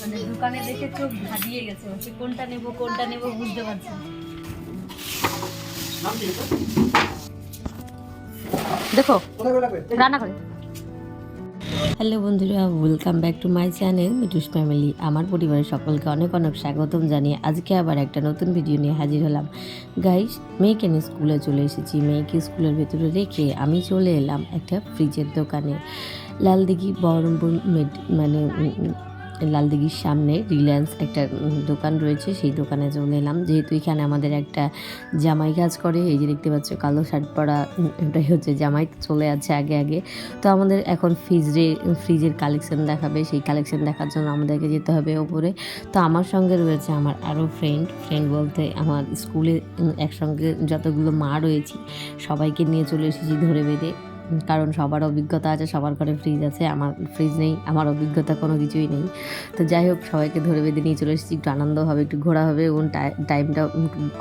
মানে দোকানে দেখে চোখ ধাঁধিয়ে গেছে, হচ্ছে কোনটা নেব বুঝতে পারছি না। দেখো রান্না করে। হ্যালো বন্ধুরা, welcome back to my channel Mithu's family. আমার পরিবারের সকলকে অনেক অনেক স্বাগতম জানিয়ে আজকে আবার একটা নতুন ভিডিও নিয়ে হাজির হলাম। গাইস, মেয়েকে নিয়ে স্কুলে চলে এসেছি। মেয়েকে স্কুলের ভেতরে রেখে আমি চলে এলাম একটা ফ্রিজের দোকানে। লালদিঘি বহরমপুর মানে লালদিঘির সামনে রিলায়েন্স একটা দোকান রয়েছে, সেই দোকানে চলে এলাম। যেহেতু এখানে আমাদের একটা জামাই কাজ করে, এই যে দেখতে পাচ্ছ কালো শার্ট পরা, এটাই হচ্ছে জামাই, চলে আছে আগে আগে। তো আমাদের এখন ফ্রিজের কালেকশন দেখাবে, সেই কালেকশন দেখার জন্য আমাদেরকে যেতে হবে ওপরে। তো আমার সঙ্গে রয়েছে আমার আরও ফ্রেন্ড বলতে আমার স্কুলে একসঙ্গে যতগুলো মা রয়েছি সবাইকে নিয়ে চলে এসেছি ধরে বেঁধে। কারণ সবার অভিজ্ঞতা আছে, সবার ঘরে ফ্রিজ আছে, আমার ফ্রিজ নেই, আমার অভিজ্ঞতা কোনো কিছুই নেই। তো যাই হোক, সবাইকে ধরে বেঁধে নিয়ে চলে এসেছি। একটু আনন্দ হবে, একটু ঘোরা হবে এবং টাইমটা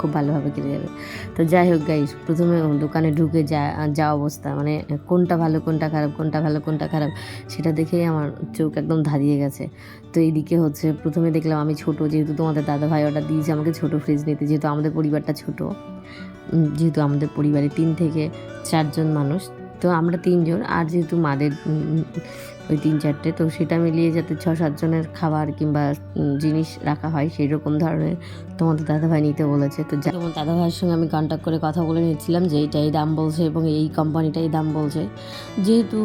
খুব ভালোভাবে কেটে যাবে। তো যাই হোক গাইস, প্রথমে দোকানে ঢুকে যা অবস্থা, মানে কোনটা ভালো কোনটা খারাপ সেটা দেখেই আমার চোখ একদম ধাঁধিয়ে গেছে। তো এইদিকে হচ্ছে প্রথমে দেখলাম আমি ছোট, যেহেতু তোমাদের দাদাভাই অর্ডার দিয়েছে আমাকে ছোট ফ্রিজ নিতে, যেহেতু আমাদের পরিবারটা ছোট, যেহেতু আমাদের পরিবারে 3 থেকে 4 জন মানুষ, তো আমরা 3 জন, আর যেহেতু মাদের ওই 3-4টে, তো সেটা মিলিয়ে যাতে 6-7 জনের খাবার কিংবা জিনিস রাখা হয় সেই রকম ধরনের তোমাদের দাদাভাই নিতে বলেছে। তো তোমার দাদাভাইয়ের সঙ্গে আমি কন্ট্যাক্ট করে কথা বলে নিচ্ছিলাম যে এইটাই দাম বলছে এবং এই কোম্পানিটাই দাম বলছে। যেহেতু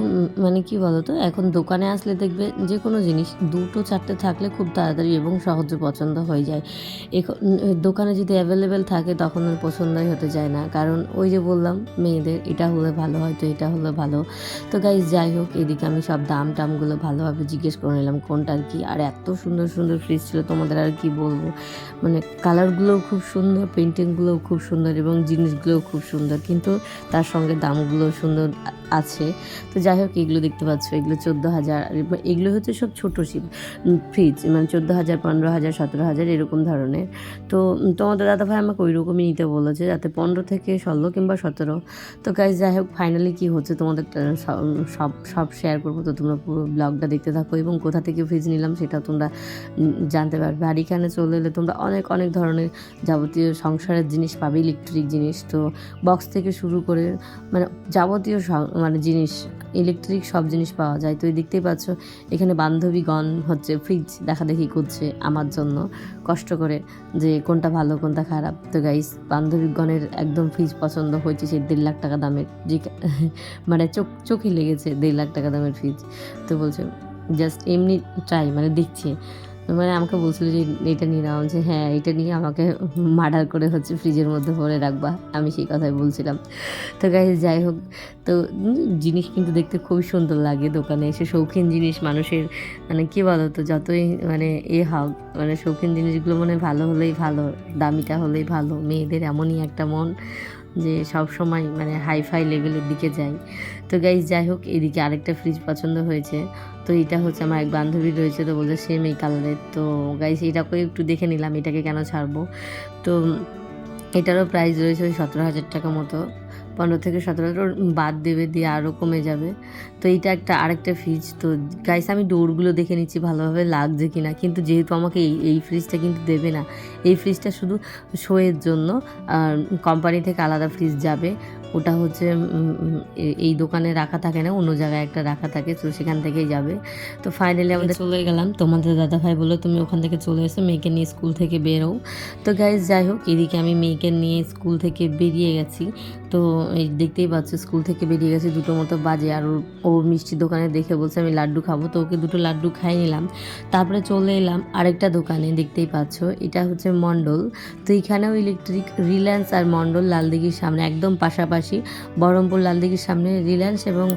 মানে কি বলতো, এখন দোকানে আসলে দেখবে যে কোনো জিনিস 2-4টে থাকলে খুব তাড়াতাড়ি এবং সহজে পছন্দ হয়ে যায়। এখন দোকানে যদি অ্যাভেলেবেল থাকে তখন আর পছন্দই হতে চায় না, কারণ ওই যে বললাম মেয়েদের এটা হলে ভালো হয়, তো এটা হলে ভালো। তো গাইজ যাই হোক, এদিকে আমি সব দামগুলো ভালোভাবে জিজ্ঞেস করে নিলাম কোনটার কি। আর এত সুন্দর সুন্দর ফ্রিজ ছিল, তোমাদের আর কি বলবো, মানে কালারগুলোও খুব সুন্দর, পেন্টিংগুলোও খুব সুন্দর এবং জিনিসগুলোও খুব সুন্দর, কিন্তু তার সঙ্গে দামগুলোও সুন্দর আছে। তো যাই হোক, এগুলো দেখতে পাচ্ছ, এগুলো 14,000, এগুলো হচ্ছে সব ছোটো ফ্রিজ, মানে 14,000, 15,000, 17,000 এরকম ধরনের। তো তোমাদের দাদাভাই আমাকে ওই রকমই নিতে বলেছে, যাতে 15 থেকে 16 কিংবা 17। তো গাইজ যাই হোক, ফাইনালি কী হচ্ছে তোমাদের সব শেয়ার করবো, তো তোমরা পুরো ব্লগটা দেখতে থাকো এবং কোথা থেকে ফ্রিজ নিলাম সেটা তোমরা জানতে পারবে। আর এখানে চলে এলে তোমরা অনেক ধরনের যাবতীয় সংসারের জিনিস পাবে, ইলেকট্রিক জিনিস, তো বক্স থেকে শুরু করে মানে যাবতীয় মানে জিনিস, ইলেকট্রিক সব জিনিস পাওয়া যায়। তো এই দেখতেই পাচ্ছ এখানে বান্ধবীগণ হচ্ছে ফ্রিজ দেখাদেখি করছে আমার জন্য কষ্ট করে, যে কোনটা ভালো কোনটা খারাপ। তো গাইস, বান্ধবীগণের একদম ফ্রিজ পছন্দ হয়েছে সেই 1.5 লাখ টাকা দামের, যে মানে চোখে লেগেছে 1.5 লাখ টাকা দামের ফ্রিজ। তো বলছে জাস্ট এমনি ট্রাই, মানে দেখছে, মানে আমাকে বলছিল যে এটা নিয়ে নাও, যে হ্যাঁ এটা নিয়ে আমাকে মার্ডার করে হচ্ছে ফ্রিজের মধ্যে ভরে রাখবা, আমি সেই কথাই বলছিলাম। তো গাইস যাই হোক, তো জিনিস কিন্তু দেখতে খুবই সুন্দর লাগে দোকানে এসে। শৌখিন জিনিস মানুষের, মানে কী বলো তো, যতই মানে হোক, মানে শৌখিন জিনিসগুলো মানে ভালো হলেই ভালো, দামিটা হলেই ভালো। মেয়েদের এমনই একটা মন যে সব সময় মানে হাইফাই লেভেলের দিকে যায়। তো গাইস যাই হোক, এদিকে আরেকটা ফ্রিজ পছন্দ হয়েছে। তো এটা হচ্ছে আমার এক বান্ধবী রয়েছে, তো বলছে সেম এই কালারের। তো গাইস এটাকে একটু দেখে নিলাম, এটাকে কেন ছাড়বো। তো এটারও প্রাইস রয়েছে ওই 17,000 টাকা মতো, 15 থেকে 17 বাদ দেবে, দিয়ে আরও কমে যাবে। তো এইটা আরেকটা ফ্রিজ। তো গাইস আমি ডোরগুলো দেখে নিচ্ছি ভালোভাবে লাগছে কিনা, কিন্তু যেহেতু আমাকে এই ফ্রিজটা কিন্তু দেবে না, এই ফ্রিজটা শুধু শোয়ের জন্য, আর কোম্পানি থেকে আলাদা ফ্রিজ যাবে, ওটা হচ্ছে এই দোকানে রাখা থাকে না, অন্য জায়গায় একটা রাখা থাকে, তো সেখান থেকেই যাবে। তো ফাইনালি আমাদের চলে গেলাম। তোমাদের দাদাভাই বললো তুমি ওখান থেকে চলে এসো, মেয়েকে নিয়ে স্কুল থেকে বেরো। তো গাইস যাই হোক, এদিকে আমি মেয়েকে নিয়ে স্কুল থেকে বেরিয়ে গেছি। তো এই দেখতেই পাচ্ছ স্কুল থেকে বেরিয়ে গেছি 2টো মতো বাজে, আর ও মিষ্টির দোকানে দেখে বলছে আমি লাড্ডু খাবো, তো ওকে 2টো লাড্ডু খাই নিলাম। তারপরে চলে এলাম আরেকটা দোকানে, দেখতেই পাচ্ছ এটা হচ্ছে মণ্ডল। তো এখানেও ইলেকট্রিক, রিলায়েন্স আর মণ্ডল লালদিঘির সামনে একদম পাশাপাশি। বহরমপুর লালদিঘির সামনে রিলায়েন্স এবং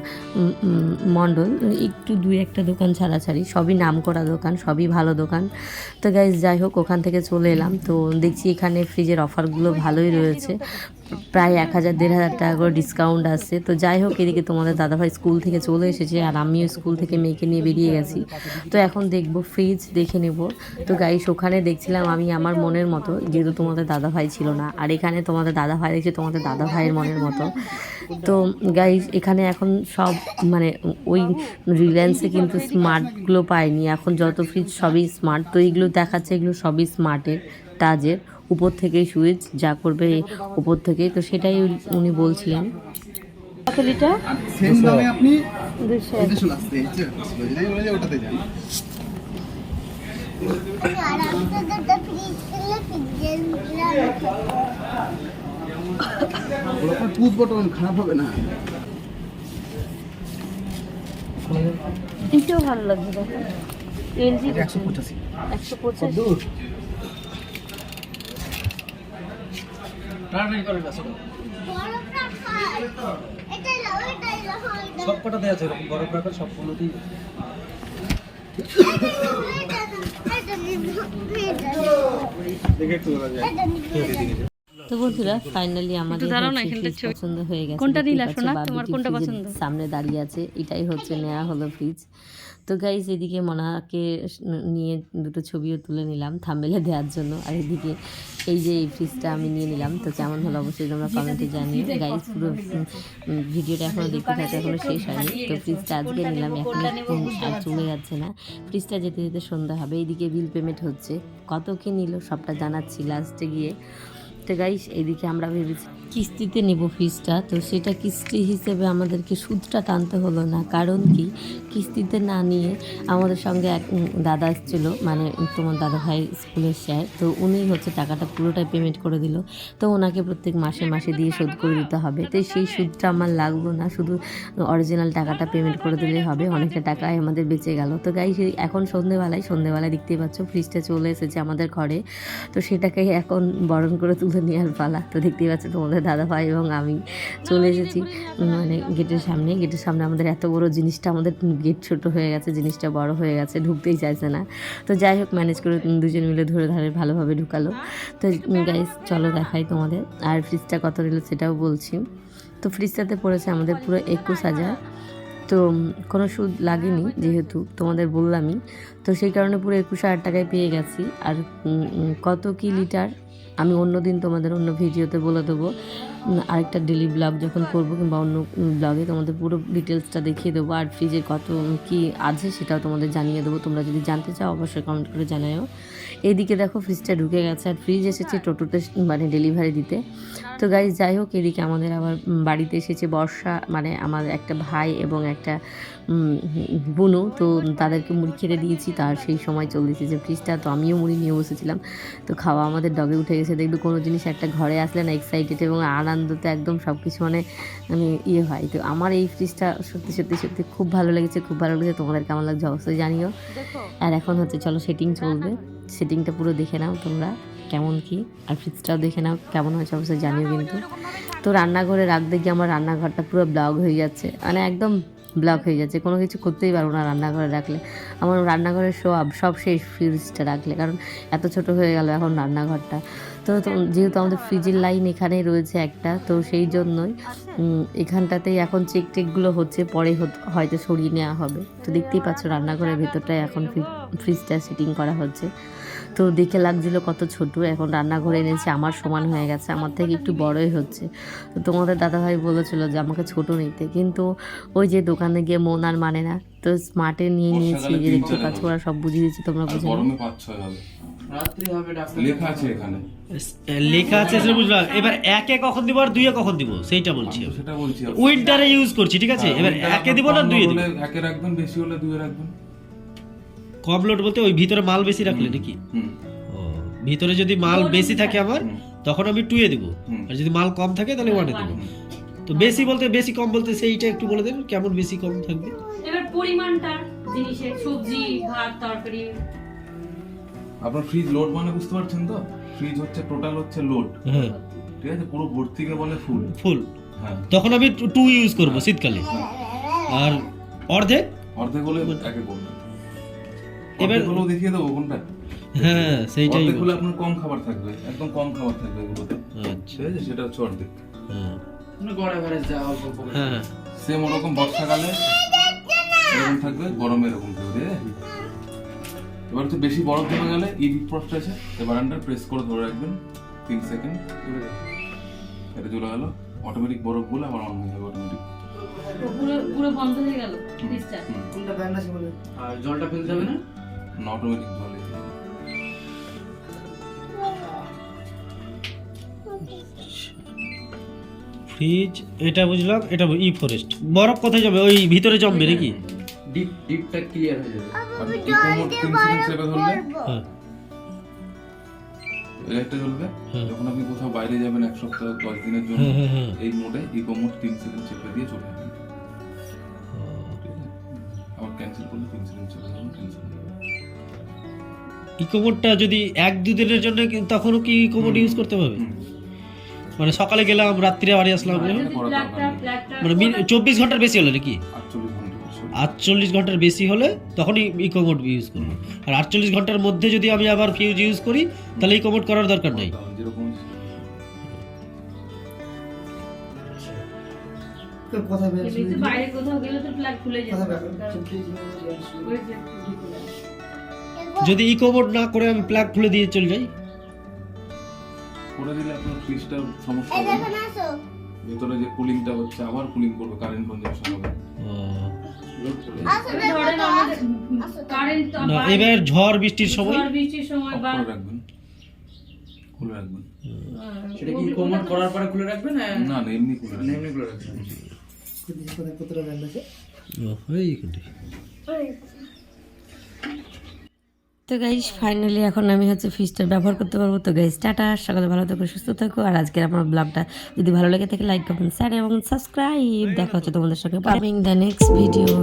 মণ্ডল, একটু 2-1টা দোকান ছাড়াছাড়ি, সবই নামকরা দোকান, সবই ভালো দোকান। তো গাইজ যাই হোক, ওখান থেকে চলে এলাম। তো দেখছি এখানে ফ্রিজের অফারগুলো ভালোই রয়েছে, প্রায় 1,000-1,500 টাকা করে ডিসকাউন্ট আসছে। তো যাই হোক, এদিকে তোমাদের দাদাভাই স্কুল থেকে চলে এসেছে আর আমিও স্কুল থেকে মেয়েকে নিয়ে বেরিয়ে গেছি। তো এখন দেখবো ফ্রিজ দেখে নেব। তো গাইস ওখানে দেখছিলাম আমি আমার মনের মতো, যেহেতু তোমাদের দাদাভাই ছিল না, আর এখানে তোমাদের দাদাভাই দেখছি তোমাদের দাদাভাইয়ের মনের মতো। তো গাইজ এখানে এখন সব মানে ওই রিলায়েন্সে কিন্তু স্মার্টগুলো পাইনি, এখন যত ফ্রিজ সবই স্মার্ট। তো এইগুলো দেখাচ্ছে, এগুলো সবই স্মার্টের, টাজের, উপর থেকেই সুইচ যা করবে উপর থেকেই। তো সেটাই উনি বলছিলেন। কত লিটার? সেম দামে আপনি 200 আসতে ওটাতে যান। পুজ বটন খারাপ হবে না। এটাও ভালো লাগছে, দেখো এলজি 185 185। সব কটা দেওয়া আছে এরকম বরফ রাখার সবগুলোতেই। দেখে একটু তো বন্ধুরা ফাইনালি আমাদের ফ্রিজ পছন্দ হয়ে গেছে। কোনটা নিলা সোনা, তোমার কোনটা পছন্দ? সামনে দাঁড়িয়ে আছে, এটাই হচ্ছে নেওয়া হলো ফ্রিজ। তো গাইজ এদিকে মনাকে নিয়ে দুটো ছবিও তুলে নিলাম থাম্বনেলে দেওয়ার জন্য, আর এদিকে এই যে এই ফ্রিজটা আমি নিয়ে নিলাম। তো কেমন হলো অবশ্যই তোমরা কমেন্টে জানিও। গাইজ পুরো ভিডিওটা এখনও দেখতে থাকে, এখনও শেষ হয়নি। তো ফ্রিজটা আজকে নিলাম, এখন আর চলে যাচ্ছে না, ফ্রিজটা যেতে যেতে সন্ধ্যা হবে। এইদিকে বিল পেমেন্ট হচ্ছে, কত কি নিল সবটা জানাচ্ছি লাস্টে গিয়ে। তো গাইস এইদিকে আমরা ভেবেছি কিস্তিতে নেব ফ্রিজটা, তো সেটা কিস্তি হিসেবে আমাদেরকে সুদটা টানতে হলো না। কারণ কি, কিস্তিতে না নিয়ে আমাদের সঙ্গে এক দাদা এসেছিলো, মানে তোমার দাদা ভাই স্কুলের স্যার, তো উনি হচ্ছে টাকাটা পুরোটাই পেমেন্ট করে দিল। তো ওনাকে প্রত্যেক মাসে মাসে দিয়ে শোধ করে দিতে হবে। তো সেই সুদটা আমার লাগলো না, শুধু অরিজিনাল টাকাটা পেমেন্ট করে দিলেই হবে। অনেকটা টাকাই আমাদের বেঁচে গেল। তো গাইস এখন সন্ধেবেলায় দেখতেই পাচ্ছ ফ্রিজটা চলে এসেছে আমাদের ঘরে। তো সেটাকেই এখন বরণ করে তুলে নেওয়ার পালা। তো দেখতেই পাচ্ছ তোমাদের দাদা ভাই এবং আমি চলে এসেছি মানে গেটের সামনে। আমাদের এত বড় জিনিসটা, আমাদের গেট ছোট হয়ে গেছে, জিনিসটা বড় হয়ে গেছে, ঢুকতেই চাইছে না। তো যাই হোক ম্যানেজ করে দুজন মিলে ধরে ভালোভাবে ঢুকালো। তো গাইস চলো দেখাই তোমাদের, আর ফ্রিজটা কত নিল সেটাও বলছি। তো ফ্রিজটাতে পড়েছে আমাদের পুরো 21,000। তো কোনো সুদ লাগেনি যেহেতু তোমাদের বললামই, তো সেই কারণে পুরো 21,000 টাকায় পেয়ে গেছি। আর কত কি লিটার আমি অন্য দিন তোমাদের অন্য ভিডিওতে বলে দেবো, আরেকটা ডেলি ব্লগ যখন করবো কিংবা অন্য ব্লগে তোমাদের পুরো ডিটেলসটা দেখিয়ে দেবো। আর ফ্রিজে কত কি আছে সেটাও তোমাদের জানিয়ে দেবো, তোমরা যদি জানতে চাও অবশ্যই কমেন্ট করে জানাও। এইদিকে দেখো ফ্রিজটা ঢুকে গেছে, আর ফ্রিজ এসেছে টোটোতে মানে ডেলিভারি দিতে। তো গাইজ যাই হোক, এদিকে আমাদের আবার বাড়িতে এসেছে বর্ষা, মানে আমার একটা ভাই এবং একটা বুনু। তো তাদেরকে মুড়ি খেতে দিয়েছি, তার সেই সময় চলে এসেছে ফ্রিজটা। তো আমিও মুড়ি নিয়ে বসেছিলাম। তো খাওয়া আমাদের ডগে উঠে গেছে। দেখবে কোনো জিনিস একটা ঘরে আসলে না এক্সাইটেড এবং আনন্দতে একদম সব কিছু মানে ইয়ে হয়। তো আমার এই ফ্রিজটা সত্যি খুব ভালো লেগেছে, তোমাদের কেমন লাগছে অবশ্যই জানিও। আর এখন হচ্ছে চলো সেটিং চলবে, সেটিংটা পুরো দেখে নাও তোমরা কেমন কি, আর ফ্রিজটাও দেখে নাও কেমন হয়েছে অবশ্যই জানিও কিন্তু। তো রান্নাঘরে রাখতে গিয়ে আমার রান্নাঘরটা পুরো ব্লক হয়ে যাচ্ছে, মানে একদম ব্লক হয়ে যাচ্ছে, কোনো কিছু করতেই পারবো না রান্নাঘরে রাখলে। আমার রান্নাঘরের সব শেষ ফ্রিজটা রাখলে, কারণ এত ছোট হয়ে গেল এখন রান্নাঘরটা। তো যেহেতু আমাদের ফ্রিজের লাইন এখানেই রয়েছে একটা, তো সেই জন্যই এখানটাতেই এখন চেকগুলো হচ্ছে, পরে হয়তো সরিয়ে নেওয়া হবে। তো দেখতেই পাচ্ছ রান্নাঘরের ভেতরটায় এখন ফ্রিজটা সেটিং করা হচ্ছে। তো দেখে লাগছিল কত ছোট, এখন রান্নাঘরে এনেছে আমার সমান হয়ে গেছে, আমার থেকে একটু বড়ই হচ্ছে। তো তোমাদের দাদাভাই বলেছিল যে আমাকে ছোট নিতে, কিন্তু ওই যে দোকানে গিয়ে মন আর মানে না, তো স্মার্টে নিয়ে নিয়েছি। যে দেখতে পাচ্ছ ওরা সব বুঝিয়ে দিচ্ছে, তোমরা বুঝে লেখা আছে এখানে, লেখা আছে সেটা বুঝলাম। এবার একে কখন দিব আর দুইয়ে কখন দিব সেইটা বলছি, সেটা বলছি। উইন্টারে ইউজ করছি, ঠিক আছে। এবার একে দিব না দুইয়ে দিব? একে রাখবেন, বেশি হলে দুইয়ে রাখবেন। কম লোড বলতে ওই ভিতরে মাল বেশি রাখলে নাকি? ও, ভিতরে যদি মাল বেশি থাকে আমার তখন আমি টুয়ে দিব, আর যদি মাল কম থাকে তাহলে ওয়ানে দিব। তো বেশি বলতে বেশি কম বলতে সেইটা একটু বলে দেন, কেমন বেশি কম থাকবে? এবার পরিমাণটা জিনিসের, সবজি ভাত তরকারি। আপনার ফ্রিজ লোড মানে বুঝতে পারছেন তো? ফ্রিজ হচ্ছে টোটাল হচ্ছে লোড, হ্যাঁ ঠিক আছে, পুরো ভর্তিকে বলে ফুল। হ্যাঁ, তখন আমি টু ইউজ করব শীতকালে। আর অর্ধেক হলে একে করবেন। এবার হলো দেখিয়ে দেবো কোনটা। হ্যাঁ সেইটাই অর্ধেক হলে আপনার কম খাবার থাকবে, একদম কম খাবার থাকবে এগুলোতে। আচ্ছা, ঠিক আছে, সেটা হচ্ছে অর্ধেক। হ্যাঁ হ্যাঁ, সেম ওরকম বর্ষাকালে এরকম থাকবে, গরমে এরকম থাকবে। এবার হচ্ছে বেশি বরফ জমে গেলে ইডিট প্রসেস আছে, এবার আন্ডার প্রেস করে ধরে রাখবেন 3 সেকেন্ড, এটা চলে গেল। অটোমেটিক বরফ বলে আমার অন হয়ে যাবে অটোমেটিক। পুরো পুরো বন্ধ হয়ে গেল ফ্রিজটা। কোনটা ব্যান্ড আছে বলে? আর জলটা ফেলতে হবে না? অটোমেটিক জল এসে যাবে। ফ্রিজ এটা বুঝলাম, এটা ই ফরেস্ট। বরফ কোথায় যাবে? ওই ভিতরে জমবে নাকি? ডিপটা ক্লিয়ার হয়ে যাবে। আর ইকোমোড 3 সেকেন্ড সেভে ধরলে হ্যাঁ লাইটটা জ্বলবে। হ্যাঁ। যখন আপনি কোথাও বাইরে যাবেন 1 সপ্তাহ 10 দিনের জন্য, হ্যাঁ, হ্যাঁ, হ্যাঁ। এই মোডে ইকোমোড 3 সেকেন্ড চেপে দিয়ে চলে যাবেন। ঠিক আছে? আবার ক্যান্সেল করলে 3 সেকেন্ড চেপে যাবেন, ক্যান্সেল হয়ে যাবে। ইকোমোডটা যদি 1-2 দিনের জন্য তখনও কি ইকোমোড ইউজ করতে হবে? মানে সকালে গেলাম, রাত্রে বাড়ি আসলাম, করার দরকার নেই। মানে 24 ঘন্টার বেশি হলে নাকি? 48 ঘন্টা বসে। 48 ঘন্টার বেশি হলে তখনই ইকোমোড ইউজ করবো। আর 48 ঘন্টার মধ্যে যদি আমি আবার ফিউজ ইউজ করি তাহলে ইকোমোড করার দরকার নাই। যেরকম কোথায় এমনিতে বাইরে কোথাও গেলে তো প্লাগ খুলে যাবে। যদি ইকোমোড না করে আমি প্লাগ খুলে দিয়ে চলে যাই, করে দিলে আপনার ফ্রিজটার সমস্যা হবে। ভেতরে যে কুলিংটা হচ্ছে আবার কুলিং করবে, কারেন্ট কনজাম্পশন হবে। ধরেন আমাদের কারেন্ট তো না এবার ঝড় বৃষ্টির সময় ঝড় বৃষ্টির সময় অফ বা করে রাখবেন, খুলে রাখবেন। সেটা কি কমোড করার পরে খুলে রাখবেন না না না এমনি খুলে রাখবেন। এমনি খুলে রাখবেন? কতটা ব্যান্ড আছে? এইখানে। তো গাইস ফাইনালি এখন আমি হচ্ছে ফ্রিজটা ব্যবহার করতে পারবো। তো গাইস টাটা, সকালে ভালো থাকো, সুস্থ থাকো। আর আজকের আমার ব্লগটা যদি ভালো লাগে থাকে লাইক কমেন্ট শেয়ার এবং সাবস্ক্রাইব। দেখা হচ্ছে তোমাদের সঙ্গে দ্য নেক্সট ভিডিও।